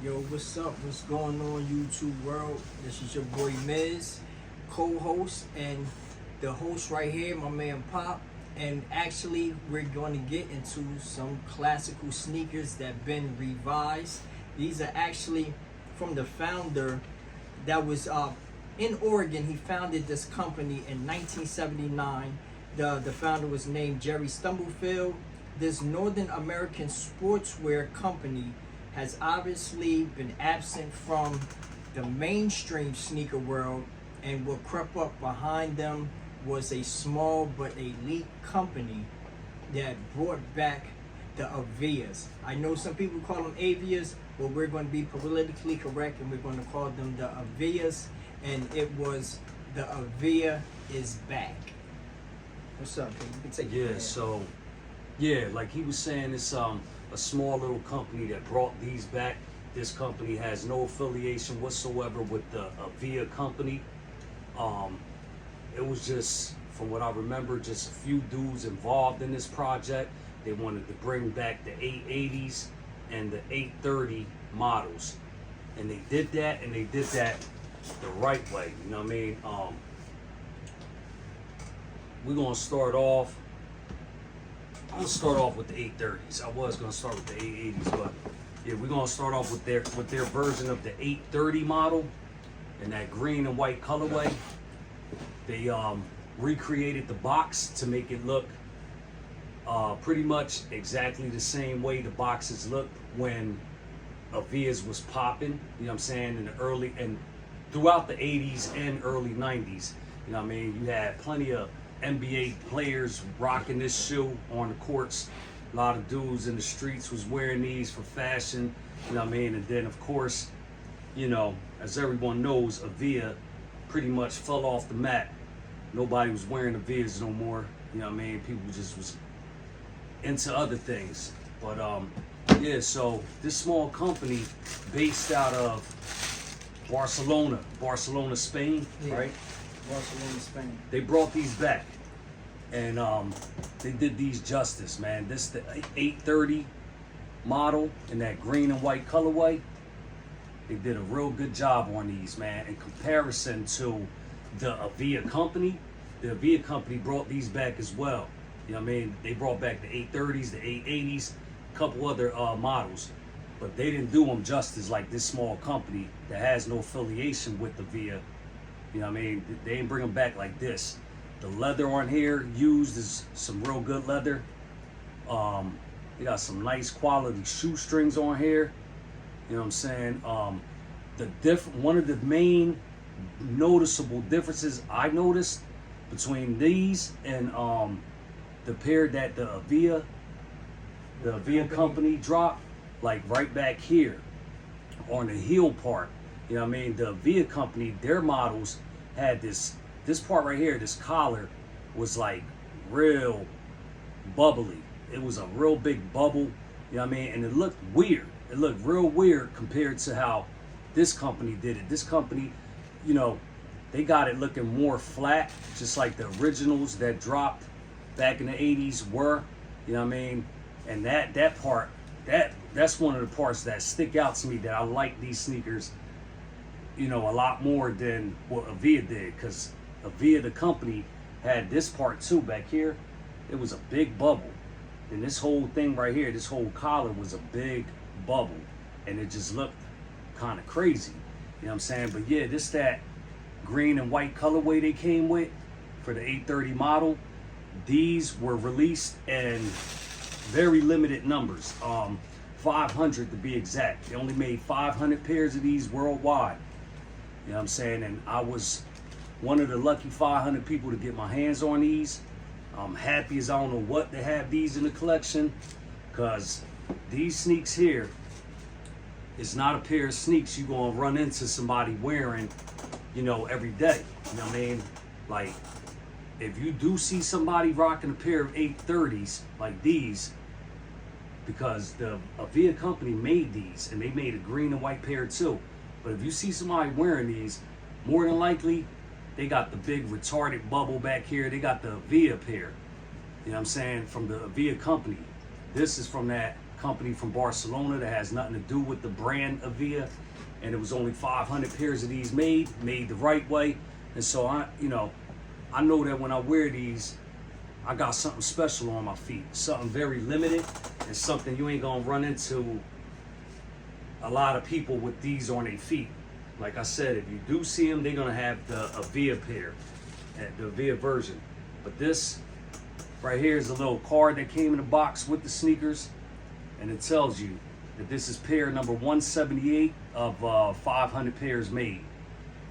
Yo, what's up? What's going on, YouTube world? This is your boy Miz, co-host, and the host right here, my man Pop. And actually, we're going to get into some classical sneakers that been revised. These are actually from the founder that was in Oregon. He founded this company in 1979. The founder was named Jerry Stumblefield. This Northern American sportswear company has obviously been absent from the mainstream sneaker world, and what crept up behind them was a small but elite company that brought back the Avias. I know some people call them Avias, but we're going to be politically correct and we're going to call them the Avias, and it was the Avia is back. What's up, King? You can take it. Like he was saying, it's a small little company that brought these back. This company has no affiliation whatsoever with the Avia company. It was just, from what I remember, just a few dudes involved in this project. They wanted to bring back the 880s and the 830 models. And they did that, and they did that the right way. You know what I mean? We're gonna start off. I'm gonna start off with the 830s. I was gonna start with the 880s, but yeah, we're gonna start off with their version of the 830 model in that green and white colorway. They recreated the box to make it look pretty much exactly the same way the boxes looked when Avias was popping. You know what I'm saying? In the early and throughout the 80s and early 90s. You know what I mean? You had plenty of NBA players rocking this shoe on the courts. A lot of dudes in the streets was wearing these for fashion, you know what I mean? And then of course, you know, as everyone knows, Avia pretty much fell off the map. Nobody was wearing Avias no more, you know what I mean? People just was into other things. But yeah, so this small company based out of Barcelona, Spain, Yeah. right? Barcelona, Spain. They brought these back, and they did these justice, man. This the 830 model in that green and white colorway. They did a real good job on these, man. In comparison to the Avia company, the Avia company brought these back as well. You know what I mean? They brought back the 830s, the 880s, a couple other models, but they didn't do them justice like this small company that has no affiliation with Avia. You know what I mean? They didn't bring them back like this. The leather on here used is some real good leather. They got some nice quality shoestrings on here. You know what I'm saying? One of the main noticeable differences I noticed between these and the pair that the Avia company dropped, like right back here on the heel part. You know what I mean? The Avia company, their models had this part right here, this collar was like real bubbly. It was a real big bubble, you know what I mean? And it looked weird. It looked real weird compared to how this company did it. This company, you know, they got it looking more flat, just like the originals that dropped back in the 80s were, you know what I mean? And that part, that's one of the parts that stick out to me, that I like these sneakers, you know, a lot more than what Avia did, because Avia, the company, had this part too back here. It was a big bubble. And this whole thing right here, this whole collar was a big bubble. And it just looked kind of crazy. You know what I'm saying? But yeah, this that green and white colorway they came with for the 830 model. These were released in very limited numbers. 500 to be exact. They only made 500 pairs of these worldwide. You know what I'm saying? And I was one of the lucky 500 people to get my hands on these. I'm happy as I don't know what to have these in the collection, because these sneaks here is not a pair of sneaks you're gonna run into somebody wearing, you know, every day. You know what I mean? Like, if you do see somebody rocking a pair of 830s like these, because the Avia company made these, and they made a green and white pair too. But if you see somebody wearing these, more than likely, they got the big retarded bubble back here. They got the Avia pair, you know what I'm saying, from the Avia company. This is from that company from Barcelona that has nothing to do with the brand Avia, and it was only 500 pairs of these made the right way. And so I know that when I wear these, I got something special on my feet, something very limited, and something you ain't gonna run into a lot of people with these on their feet. Like I said, if you do see them, they're gonna have the Avia pair, the Avia version. But this right here is a little card that came in the box with the sneakers, and it tells you that this is pair number 178 of 500 pairs made.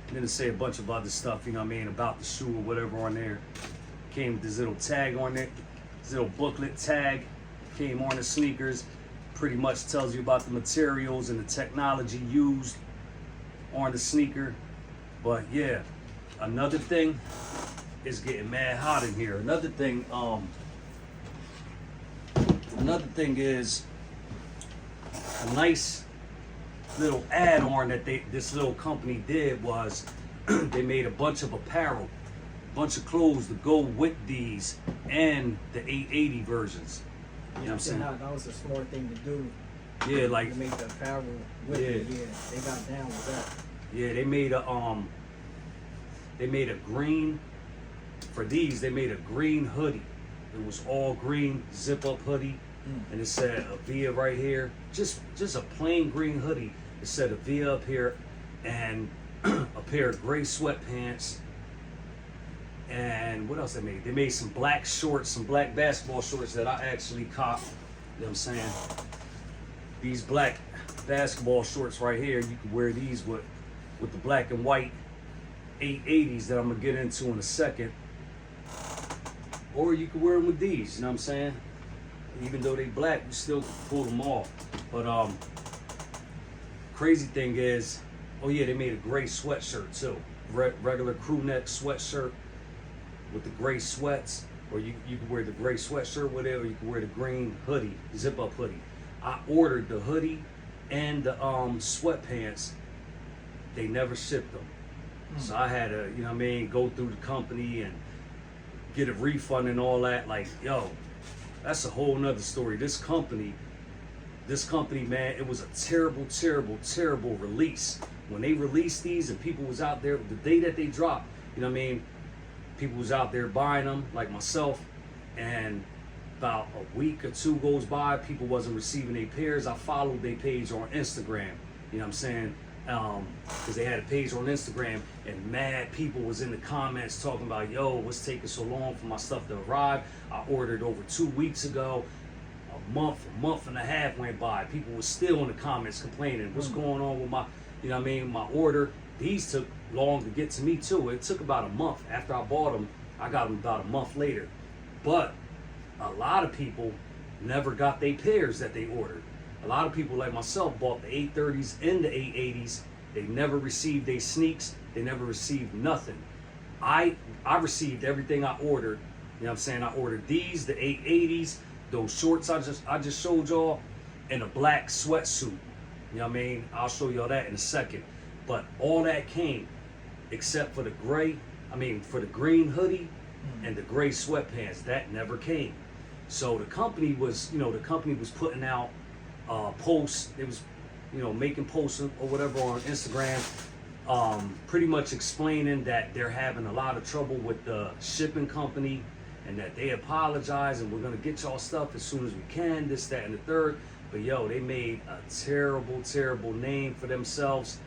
And then it say a bunch of other stuff, you know what I mean, about the shoe or whatever on there. Came with this little tag on it, this little booklet tag came on the sneakers. Pretty much tells you about the materials and the technology used on the sneaker. But yeah, another thing, it's getting mad hot in here. Another thing is a nice little add-on that this little company did was they made a bunch of apparel, a bunch of clothes to go with these and the 880 versions. You know what I'm saying? That was a smart thing to do. Yeah, like to make the apparel with it. Yeah, they got down with that. Yeah, they made a green for these. They made a green hoodie. It was all green zip-up hoodie, and it said Avia right here. Just a plain green hoodie. It said Avia up here, and a pair of gray sweatpants. And what else they made? They made some black shorts, some black basketball shorts that I actually copped. You know what I'm saying? These black basketball shorts right here, you can wear these with the black and white 880s that I'm gonna get into in a second. Or you can wear them with these, you know what I'm saying? Even though they black, you still can pull them off. But crazy thing is, oh yeah, they made a gray sweatshirt too. Regular crew neck sweatshirt with the gray sweats, or you can wear the gray sweatshirt with it, or you can wear the green hoodie, zip up hoodie. I ordered the hoodie and the sweatpants. They never shipped them. So I had to, you know what I mean, go through the company and get a refund and all that. Like, yo, that's a whole nother story. This company, man, it was a terrible, terrible, terrible release. When they released these and people was out there, the day that they dropped, you know what I mean, people was out there buying them, like myself, and about a week or two goes by, people wasn't receiving their pairs. I followed their page on Instagram, you know what I'm saying? Because they had a page on Instagram, and mad people was in the comments talking about, yo, what's taking so long for my stuff to arrive? I ordered over 2 weeks ago. A month and a half went by. People were still in the comments complaining, what's going on with my, you know what I mean, my order. These took long to get to me too. It took about a month. After I bought them, I got them about a month later. But a lot of people never got their pairs that they ordered. A lot of people like myself bought the 830s and the 880s. They never received their sneaks. They never received nothing. I received everything I ordered. You know what I'm saying? I ordered these, the 880s, those shorts I just showed y'all, and a black sweatsuit. You know what I mean? I'll show y'all that in a second. But all that came except for the green hoodie and the gray sweatpants. That never came. So the company was putting out posts. It was, making posts or whatever on Instagram, pretty much explaining that they're having a lot of trouble with the shipping company, and that they apologize, and we're gonna get y'all stuff as soon as we can, this, that, and the third. But yo, they made a terrible, terrible name for themselves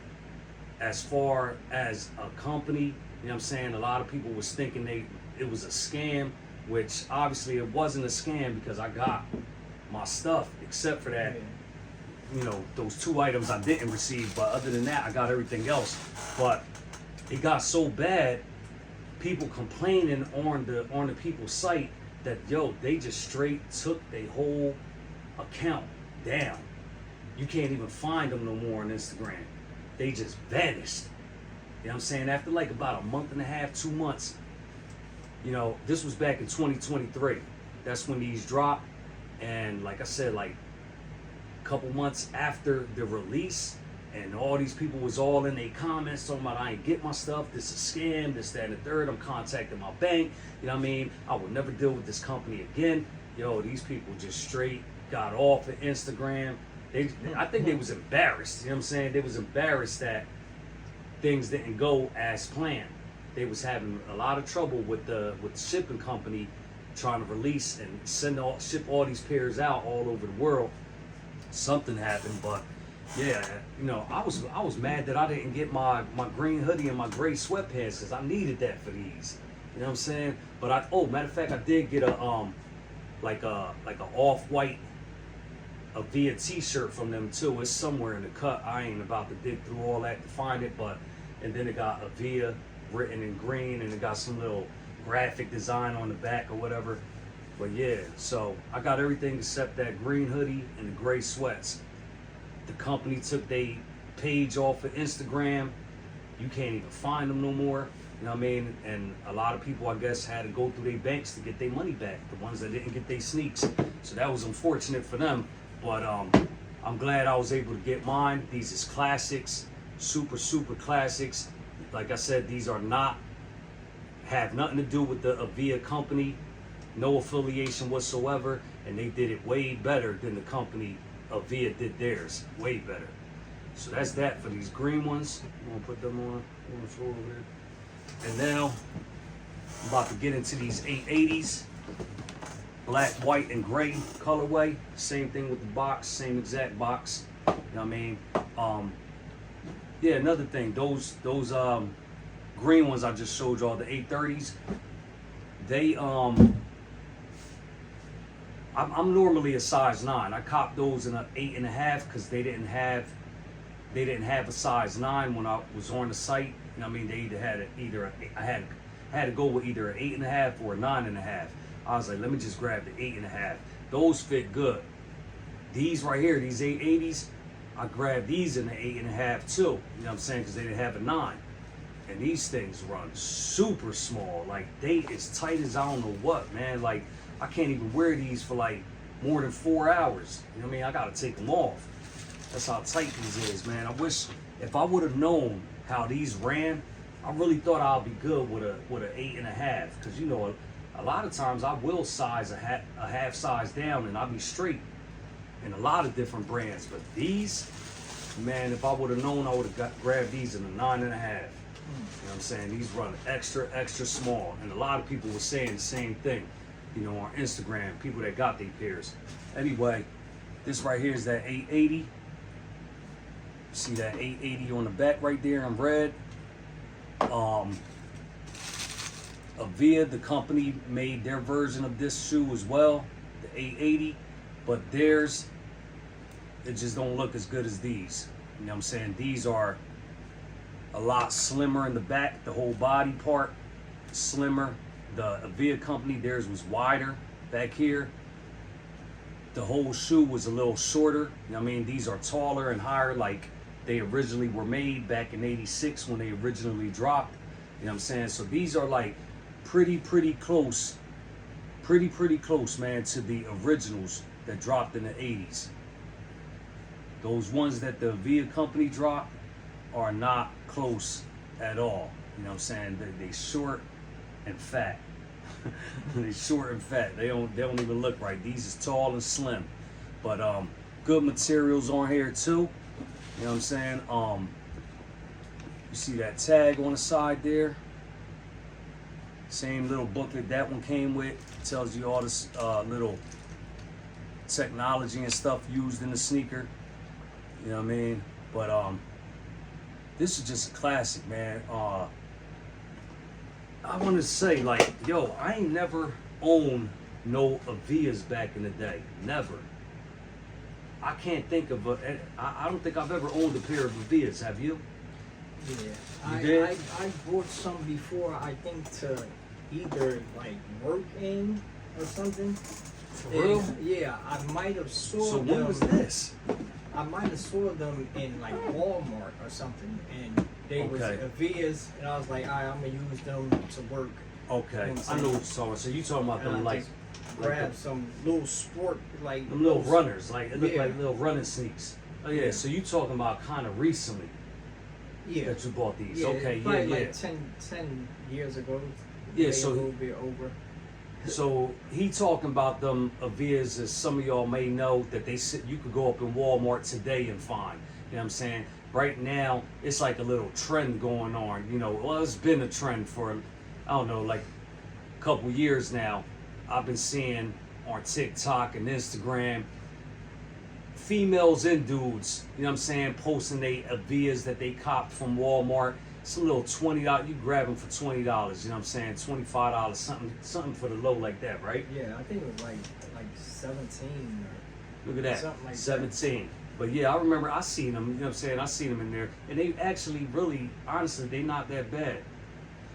as far as a company. You know what I'm saying? A lot of people was thinking it was a scam, which obviously it wasn't a scam, because I got my stuff, except for that, those 2 items I didn't receive. But other than that, I got everything else. But it got so bad, people complaining on the people's site that, yo, they just straight took their whole account down. You can't even find them no more on Instagram. They just vanished. You know what I'm saying? After like about a month and a half, 2 months, this was back in 2023. That's when these dropped. And like I said, like a couple months after the release, and all these people was all in their comments talking about, I ain't get my stuff, this is a scam, this, that, and the third, I'm contacting my bank, you know what I mean? I will never deal with this company again. Yo, these people just straight got off of Instagram. I think they was embarrassed. You know what I'm saying? They was embarrassed that things didn't go as planned. They was having a lot of trouble with the shipping company trying to release and ship all these pairs out all over the world. Something happened, but yeah, you know, I was mad that I didn't get my green hoodie and my gray sweatpants because I needed that for these. You know what I'm saying? But matter of fact, I did get a like a off-white Avia t-shirt from them too. It's somewhere in the cut. I ain't about to dig through all that to find it, and then it got Avia written in green, and it got some little graphic design on the back or whatever. But yeah, so I got everything except that green hoodie and the gray sweats. The company took their page off of Instagram. You can't even find them no more. You know what I mean? And a lot of people, I guess, had to go through their banks to get their money back. The ones that didn't get their sneaks. So that was unfortunate for them. But I'm glad I was able to get mine. These is classics, super classics. Like I said, these have nothing to do with the Avia company, no affiliation whatsoever, and they did it way better than the company Avia did theirs, way better. So that's that for these green ones. I'm gonna put them on the floor over there. And now I'm about to get into these 880s. Black, white, and gray colorway. Same thing with the box, same exact box. You know what I mean? Yeah, another thing, those green ones I just showed y'all, the 830s, they I'm normally a size 9. I copped those in an 8.5 because they didn't have a size 9 when I was on the site. You know what I mean? They either had I had to go with either an 8.5 or a 9.5. I was like, let me just grab the 8.5. Those fit good. These right here, these 880s, I grabbed these in the 8.5 too. You know what I'm saying? Because they didn't have a 9. And these things run super small. Like, they as tight as I don't know what, man. Like, I can't even wear these for like more than 4 hours. You know what I mean? I gotta take them off. That's how tight these is, man. I wish if I would have known how these ran, I really thought I'd be good with a 8.5. Because you know, a lot of times I will size a half size down and I'll be straight in a lot of different brands. But these, man, if I would have known, I would have grabbed these in a 9.5. You know what I'm saying? These run extra small. And a lot of people were saying the same thing, you know, on Instagram, people that got their pairs. Anyway, this right here is that 880. See that 880 on the back right there in red. Avia, the company, made their version of this shoe as well, the 880, but theirs, it just don't look as good as these. You know what I'm saying? These are a lot slimmer in the back, the whole body part, slimmer. The Avia company, theirs was wider back here. The whole shoe was a little shorter. You know what I mean? These are taller and higher like they originally were made back in '86 when they originally dropped. You know what I'm saying? So these are like pretty close, man, to the originals that dropped in the 80s. Those ones that the Avia company dropped are not close at all. You know what I'm saying? They short and fat. They short and fat. They don't even look right. These is tall and slim. But good materials on here too. You know what I'm saying? You see that tag on the side there? Same little booklet that one came with. Tells you all this little technology and stuff used in the sneaker. You know what I mean? But this is just a classic, man. I want to say, like, yo, I ain't never owned no Avias back in the day. Never. I can't think of I don't think I've ever owned a pair of Avias. Have you? Yeah. You did? I bought some before, I think, to either like work in or something. For real? Yeah, I might have saw So them. when was this? I might have saw them in like Walmart or something, and they was Avias, and I was like, alright, I'm gonna use them to work. Okay, I know what you're talking. So you talking about them like grab some little sport like them little runners, like it looked Yeah. like little running sneaks. Oh yeah, Yeah. so you talking about kind of recently Yeah. that you bought these? Yeah, Okay, probably yeah. like 10 years ago. Yeah, maybe so a little bit over. So he talking about them Avias, as some of y'all may know, that they sit. You could go up in Walmart today and find. You know what I'm saying? Right now, it's like a little trend going on. You know, well, it's been a trend for, I don't know, like a couple years now. I've been seeing on TikTok and Instagram, females and dudes, you know what I'm saying, posting they Avias that they copped from Walmart. Some little $20, you grab them for $20, you know what I'm saying, $25, something for the low like that, right? Yeah, I think it was like 17 or Look at that, something like 17. But yeah, I remember I seen them, you know what I'm saying, I seen them in there, and they actually really, honestly, they not that bad. You know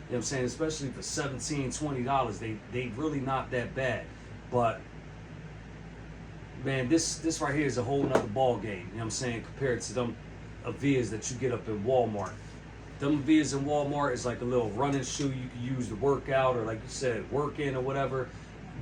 what I'm saying, especially for $17, $20, they really not that bad. But man, this right here is a whole nother ball game, you know what I'm saying, compared to them Avias that you get up in Walmart. Them Avias in Walmart is like a little running shoe you can use to work out, or like you said, work in or whatever.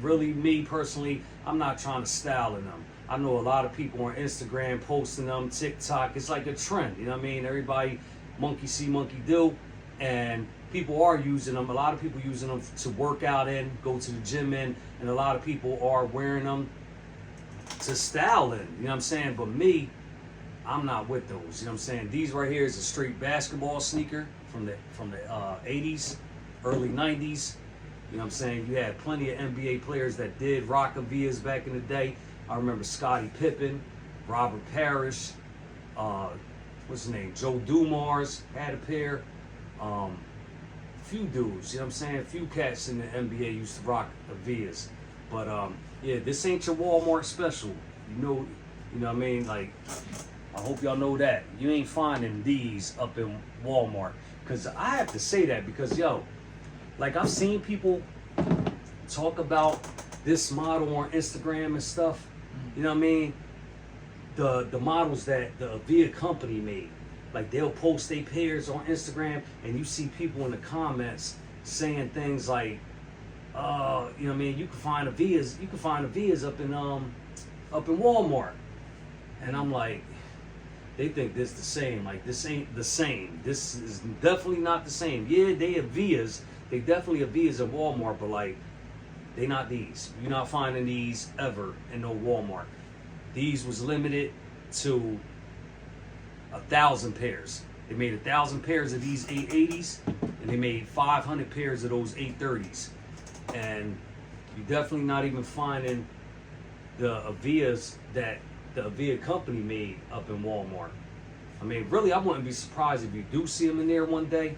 Really, me personally, I'm not trying to style in them. I know a lot of people on Instagram posting them, TikTok. It's like a trend, you know what I mean? Everybody monkey see, monkey do, and people are using them. A lot of people using them to work out in, go to the gym in, and a lot of people are wearing them to style in, you know what I'm saying? But me, I'm not with those, you know what I'm saying? These right here is a straight basketball sneaker from the 80s, early 90s. You know what I'm saying? You had plenty of NBA players that did rock Avias back in the day. I remember Scottie Pippen, Robert Parrish, what's his name? Joe Dumars had a pair. Few dudes, you know what I'm saying? A few cats in the NBA used to rock Avias. But yeah, this ain't your Walmart special. You know what I mean? Like, I hope y'all know that. You ain't finding these up in Walmart. Because I have to say that because, yo, like I've seen people talk about this model on Instagram and stuff. You know what I mean? The models that the Avia company made. Like they'll post their pairs on Instagram and you see people in the comments saying things like, you know what I mean, you can find Avias up in Walmart. And I'm like, they think this the same. Like this ain't the same. This is definitely not the same. Yeah, they Avias. They definitely Avias at Walmart, but like they not these. You're not finding these ever in no Walmart. These was limited to 1,000 pairs. They made 1,000 pairs of these 880s, and they made 500 pairs of those 830s. And you're definitely not even finding the Avias that the Avia company made up in Walmart. I mean, really, I wouldn't be surprised if you do see them in there one day.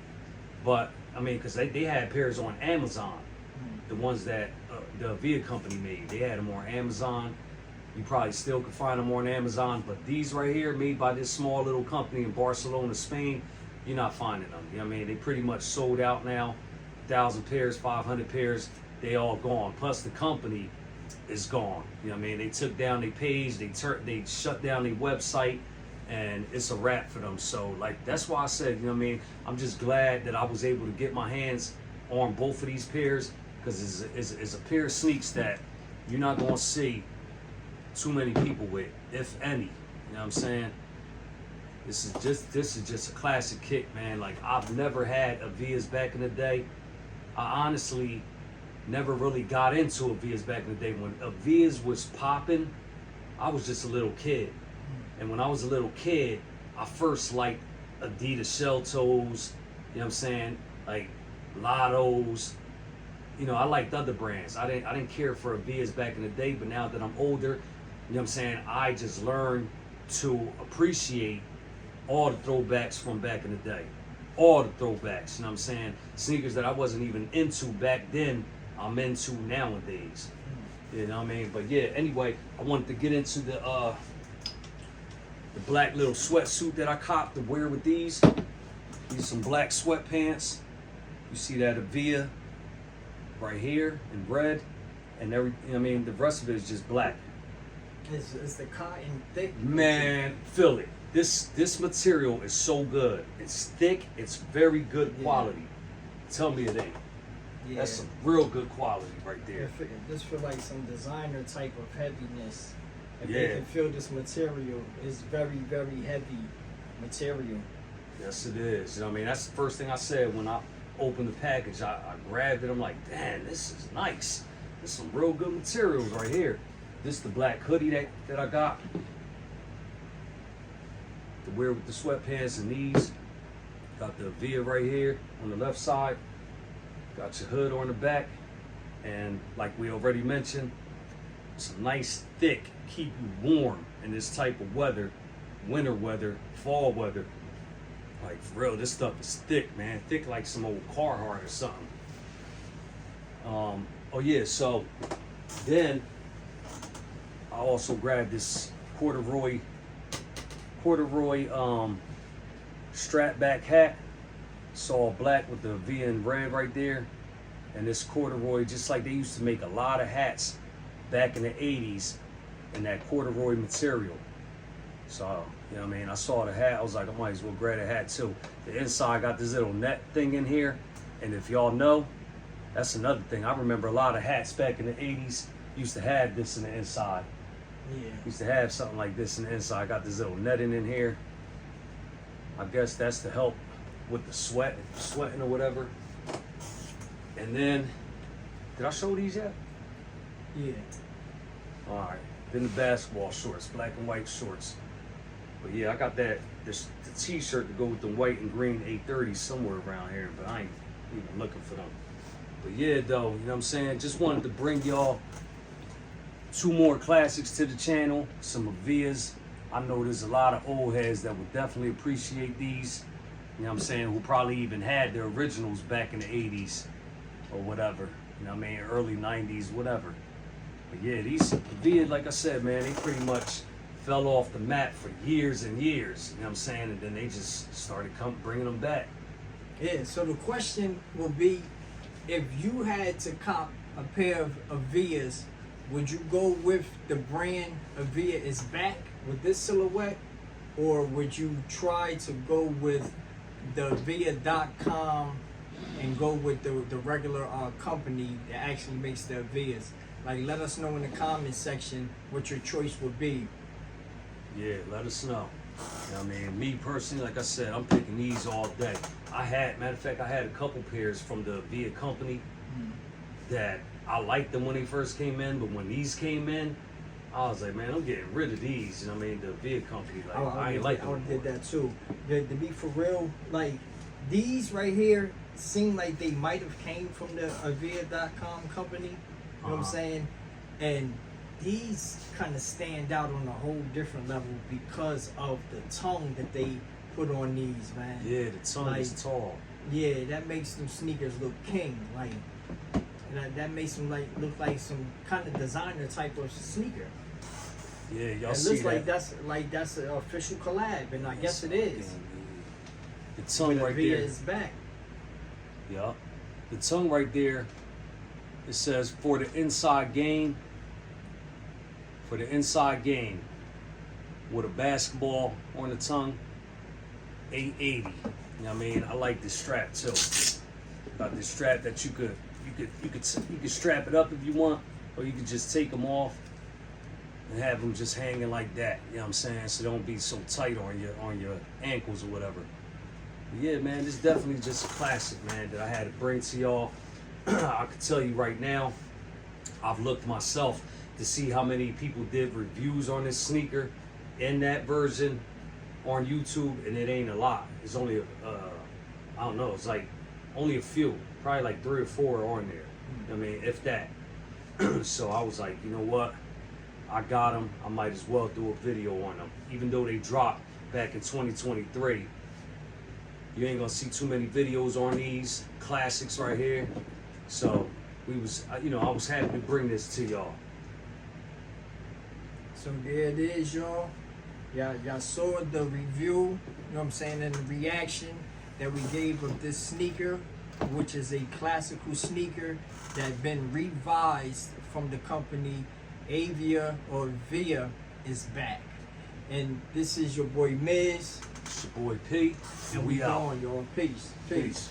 But I mean, because they had pairs on Amazon, the ones that the Avia company made. They had them on Amazon. You probably still could find them on Amazon, but these right here, made by this small little company in Barcelona, Spain, you're not finding them. You know what I mean? They pretty much sold out now. 1,000 pairs, 500 pairs, they all gone. Plus the company is gone. You know what I mean? They took down their page, they shut down their website, and it's a wrap for them. So like that's why I said, you know what I mean? I'm just glad that I was able to get my hands on both of these pairs, because it's a pair of sneaks that you're not gonna see too many people with, if any. You know what I'm saying? This is just a classic kick, man. Like I've never had Avias back in the day. I honestly never really got into Avias back in the day. When Avias was popping, I was just a little kid. And when I was a little kid, I first liked Adidas shell toes, you know what I'm saying? Like Lottos. You know, I liked other brands. I didn't care for Avias back in the day, but now that I'm older, you know what I'm saying, I just learned to appreciate all the throwbacks from back in the day. All the throwbacks, you know what I'm saying? Sneakers that I wasn't even into back then, I'm into nowadays. You know what I mean? But yeah, anyway, I wanted to get into the black little sweatsuit that I copped to wear with these. These some black sweatpants. You see that Avia right here in red, and every, you know what I mean, the rest of it is just black. It's the cotton thick. Man, feel it. This material is so good. It's thick. It's very good quality. Tell me it ain't. Yeah. That's some real good quality right there. This feel like some designer type of heaviness. If Yeah. they can feel this material, it's very, very heavy material. Yes, it is. You know what I mean? That's the first thing I said when I opened the package. I grabbed it. I'm like, damn, this is nice. This some real good materials right here. This is the black hoodie that I got to wear with the sweatpants and these. Got the Avia right here on the left side. Got your hood on the back. And like we already mentioned, it's a nice thick, keep you warm in this type of weather, winter weather, fall weather. Like for real, this stuff is thick, man. Thick like some old Carhartt or something. Oh yeah, so then I also grabbed this corduroy strap back hat. It's all black with the V in red right there. And this corduroy, just like they used to make a lot of hats back in the 80s in that corduroy material. So, you know what I mean? I saw the hat, I was like, I might as well grab a hat too. The inside got this little net thing in here. And if y'all know, that's another thing. I remember a lot of hats back in the 80s used to have this in the inside. Yeah. Used to have something like this in the inside. Got this little netting in here. I guess that's to help with the sweating or whatever. And then, did I show these yet? Yeah. All right. Then the basketball shorts, black and white shorts. But yeah, I got the t-shirt to go with the white and green 830s somewhere around here, but I ain't even looking for them. But yeah, though, you know what I'm saying? Just wanted to bring y'all 2 more classics to the channel, some Avias. I know there's a lot of old heads that would definitely appreciate these. You know what I'm saying? Who probably even had their originals back in the 80s or whatever. You know what I mean? Early 90s, whatever. But yeah, these Avia, like I said, man, they pretty much fell off the map for years and years. You know what I'm saying? And then they just started bringing them back. Yeah, so the question will be, if you had to cop a pair of Avias, would you go with the brand Avia is back with this silhouette? Or would you try to go with the Avia.com and go with the regular company that actually makes the Avias? Like, let us know in the comment section what your choice would be. Yeah, let us know. You know what I mean? Me personally, like I said, I'm picking these all day. Matter of fact, I had a couple pairs from the Avia company that I liked them when they first came in, but when these came in, I was like, man, I'm getting rid of these. You know what I mean? The Avia company, like, I ain't like them. I did that too. To be for real, like, these right here seem like they might have came from the Avia.com company. You know what I'm saying? And these kind of stand out on a whole different level because of the tongue that they put on these, man. Yeah, the tongue is tall. Yeah, that makes them sneakers look king. Like, that makes them look like some kind of designer type of sneaker. Yeah, y'all it see looks that? like that's an official collab, and I guess it is. The tongue right Avia there. is back. Yeah, the tongue right there. It says for the inside game. For the inside game, with a basketball on the tongue, 880. You know what I mean? I like this strap too. Got this strap that you could strap it up if you want, or you could just take them off and have them just hanging like that. You know what I'm saying? So they don't be so tight on your ankles or whatever. But yeah, man, this is definitely just a classic, man, that I had to bring to y'all. I could tell you right now, I've looked myself to see how many people did reviews on this sneaker in that version on YouTube, and it ain't a lot. It's only I don't know, it's like only a few, probably like 3 or 4 on there. I mean, if that. So I was like, you know what, I got them, I might as well do a video on them. Even though they dropped back in 2023, you ain't gonna see too many videos on these classics right here. So I was happy to bring this to y'all. So there it is, y'all. Y'all saw the review, you know what I'm saying, and the reaction that we gave of this sneaker, which is a classical sneaker that been revised from the company Avia or Via is back. And this is your boy Miz. It's your boy P, and we out. Y'all. Peace. Peace.